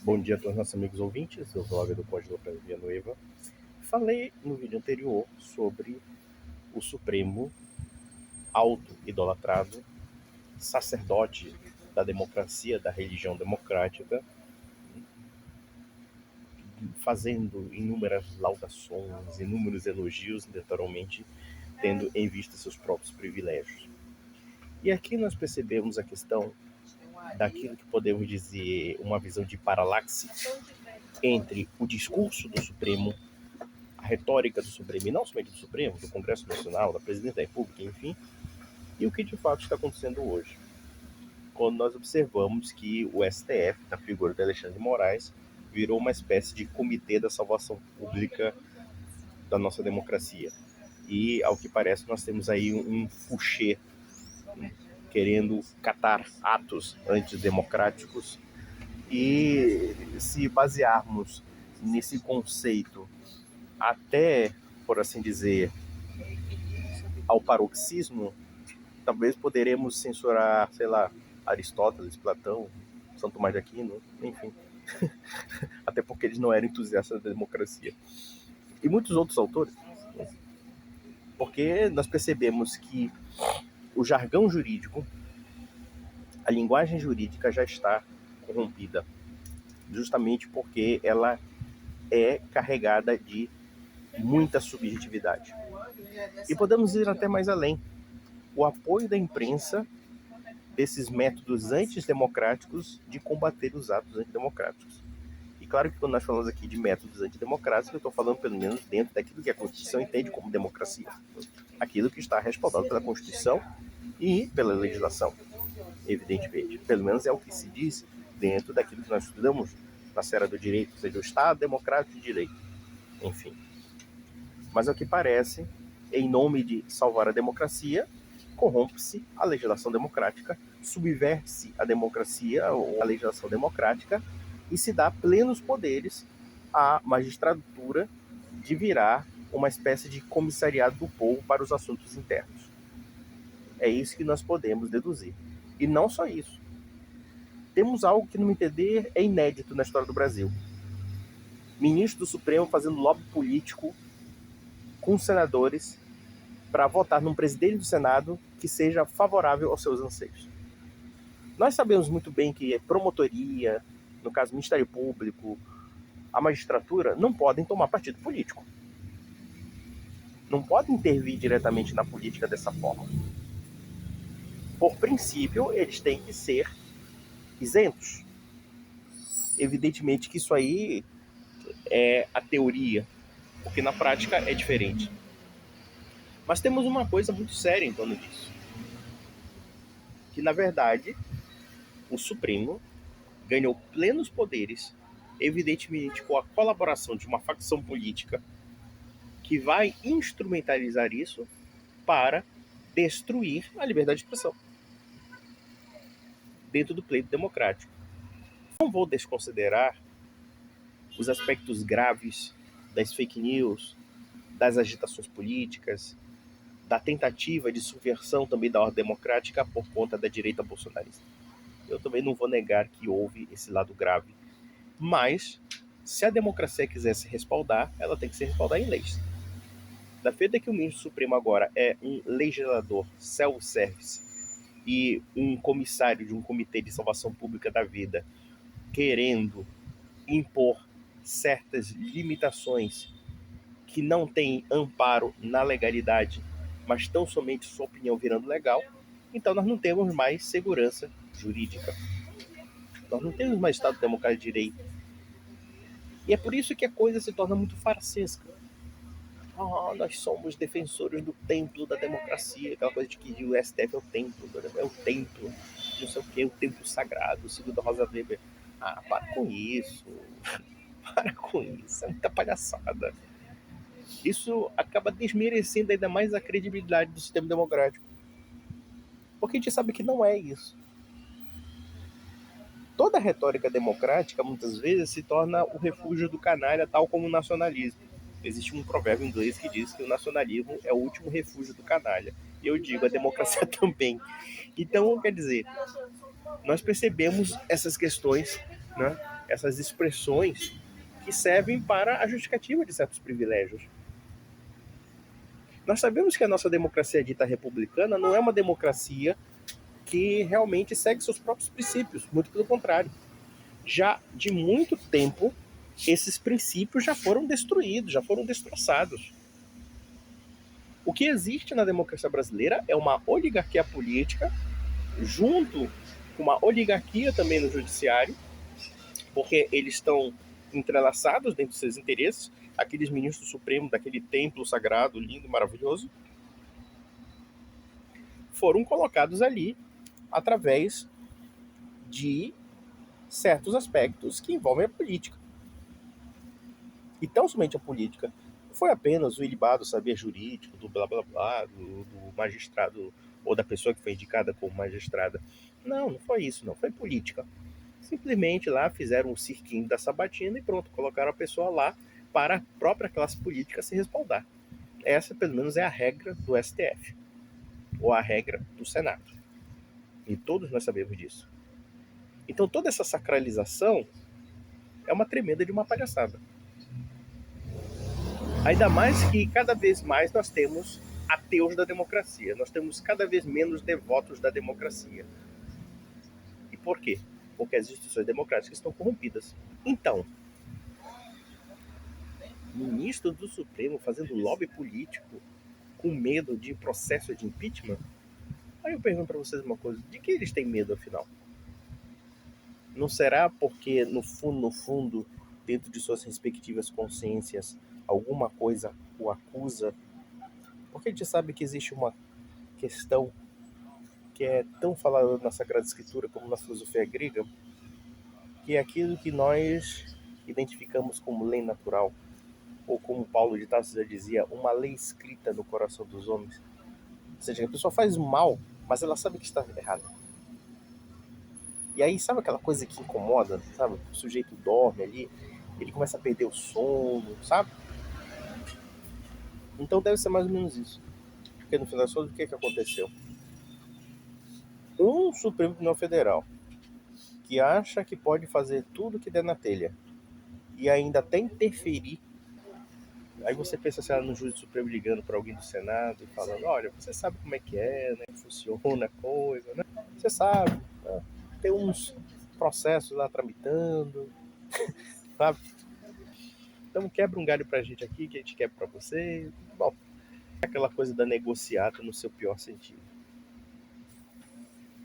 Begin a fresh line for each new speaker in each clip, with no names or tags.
Bom dia a todos os nossos amigos ouvintes do blog do Código Villanueva. Falei no vídeo anterior sobre o Supremo auto-idolatrado, sacerdote da democracia, da religião democrática, fazendo inúmeras laudações, inúmeros elogios, literalmente, tendo em vista seus próprios privilégios. E aqui nós percebemos a questão daquilo que podemos dizer uma visão de paralaxe entre o discurso do Supremo, a retórica do Supremo, e não somente do Supremo, do Congresso Nacional, da Presidência da República, enfim, e o que de fato está acontecendo hoje. Quando nós observamos que o STF, na figura de Alexandre de Moraes, virou uma espécie de comitê da salvação pública da nossa democracia. E, ao que parece, nós temos aí um Fouché querendo catar atos antidemocráticos. E se basearmos nesse conceito até, por assim dizer, ao paroxismo, talvez poderemos censurar, sei lá, Aristóteles, Platão, São Tomás de Aquino, enfim. Até porque eles não eram entusiastas da democracia. E muitos outros autores. Porque nós percebemos que o jargão jurídico, a linguagem jurídica já está corrompida, justamente porque ela é carregada de muita subjetividade. E podemos ir até mais além. O apoio da imprensa desses métodos antidemocráticos de combater os atos antidemocráticos. E claro que quando nós falamos aqui de métodos antidemocráticos, eu estou falando pelo menos dentro daquilo que a Constituição entende como democracia. Aquilo que está respaldado pela Constituição e pela legislação, evidentemente. Pelo menos é o que se diz dentro daquilo que nós estudamos na esfera do direito, ou seja, o Estado democrático de direito. Enfim. Mas ao que parece, em nome de salvar a democracia, corrompe-se a legislação democrática, subverte-se a democracia ou a legislação democrática e se dá plenos poderes à magistratura de virar uma espécie de comissariado do povo para os assuntos internos. É isso que nós podemos deduzir. E não só isso. Temos algo que, no meu entender, é inédito na história do Brasil. Ministro do Supremo fazendo lobby político com senadores para votar num presidente do Senado que seja favorável aos seus anseios. Nós sabemos muito bem que a promotoria, no caso o Ministério Público, a magistratura, não podem tomar partido político. Não podem intervir diretamente na política dessa forma. Por princípio, eles têm que ser isentos. Evidentemente que isso aí é a teoria, porque na prática é diferente. Mas temos uma coisa muito séria em torno disso. Que, na verdade, o Supremo ganhou plenos poderes, evidentemente com a colaboração de uma facção política que vai instrumentalizar isso para destruir a liberdade de expressão dentro do pleito democrático. Não vou desconsiderar os aspectos graves das fake news, das agitações políticas, da tentativa de subversão também da ordem democrática por conta da direita bolsonarista. Eu também não vou negar que houve esse lado grave, mas se a democracia quiser se respaldar, ela tem que se respaldar em leis. Da feita que o ministro Supremo agora é um legislador self-service e um comissário de um comitê de salvação pública da vida querendo impor certas limitações que não têm amparo na legalidade, mas tão somente sua opinião virando legal, então nós não temos mais segurança jurídica. Nós não temos mais Estado Democrático de Direito. E é por isso que a coisa se torna muito farsesca. Nós somos defensores do templo da democracia, aquela coisa de que o STF é o templo, não sei o que, o templo sagrado, segundo a Rosa Weber. Para com isso, para com isso, é muita palhaçada. Isso acaba desmerecendo ainda mais a credibilidade do sistema democrático. Porque a gente sabe que não é isso. Toda a retórica democrática, muitas vezes, se torna o refúgio do canalha, tal como o nacionalismo. Existe um provérbio inglês que diz que o nacionalismo é o último refúgio do canalha. E eu digo, a democracia também. Então, quer dizer, nós percebemos essas questões, né? essas expressões que servem para a justificativa de certos privilégios. Nós sabemos que a nossa democracia dita republicana não é uma democracia que realmente segue seus próprios princípios, muito pelo contrário. Já de muito tempo, esses princípios já foram destruídos, já foram destroçados. O que existe na democracia brasileira é uma oligarquia política, junto com uma oligarquia também no judiciário, porque eles estão entrelaçados dentro dos seus interesses, aqueles ministros supremos daquele templo sagrado, lindo, maravilhoso, foram colocados ali através de certos aspectos que envolvem a política. E tão somente a política. Não foi apenas o ilibado saber jurídico, do blá blá blá, do magistrado ou da pessoa que foi indicada como magistrada. Não, não foi isso, não. Foi política. Simplesmente lá fizeram o cirquinho da sabatina e pronto, colocaram a pessoa lá para a própria classe política se respaldar. Essa, pelo menos, é a regra do STF, ou a regra do Senado. E todos nós sabemos disso. Então, toda essa sacralização é uma tremenda de uma palhaçada. Ainda mais que cada vez mais nós temos ateus da democracia, nós temos cada vez menos devotos da democracia. E por quê? Porque as instituições democráticas estão corrompidas. Então, ministro do Supremo fazendo lobby político com medo de processo de impeachment? Aí eu pergunto para vocês uma coisa, de que eles têm medo afinal? Não será porque no fundo, dentro de suas respectivas consciências, alguma coisa o acusa? Porque a gente sabe que existe uma questão que é tão falada na Sagrada Escritura como na filosofia grega, que é aquilo que nós identificamos como lei natural, ou como Paulo de Tarso já dizia, uma lei escrita no coração dos homens. Ou seja, a pessoa faz mal, mas ela sabe que está errada. E aí, sabe aquela coisa que incomoda, sabe? O sujeito dorme ali, ele começa a perder o sono, sabe? Então deve ser mais ou menos isso. Porque no final das contas, o que aconteceu? Um Supremo Tribunal Federal que acha que pode fazer tudo que der na telha e ainda até interferir. Aí você pensa assim, no juiz supremo ligando para alguém do Senado e falando, olha, você sabe como é que é, né? Funciona a coisa, né? Você sabe, né? Tem uns processos lá tramitando, sabe? Então quebra um galho pra gente aqui, que a gente quebra pra você. Bom, é aquela coisa da negociata no seu pior sentido.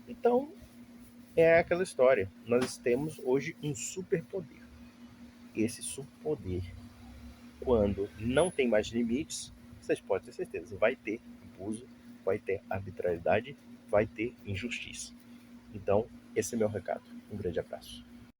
Então, é aquela história. Nós temos hoje um superpoder. Esse superpoder, quando não tem mais limites, vocês podem ter certeza, vai ter abuso, vai ter arbitrariedade, vai ter injustiça. Então, esse é meu recado. Um grande abraço.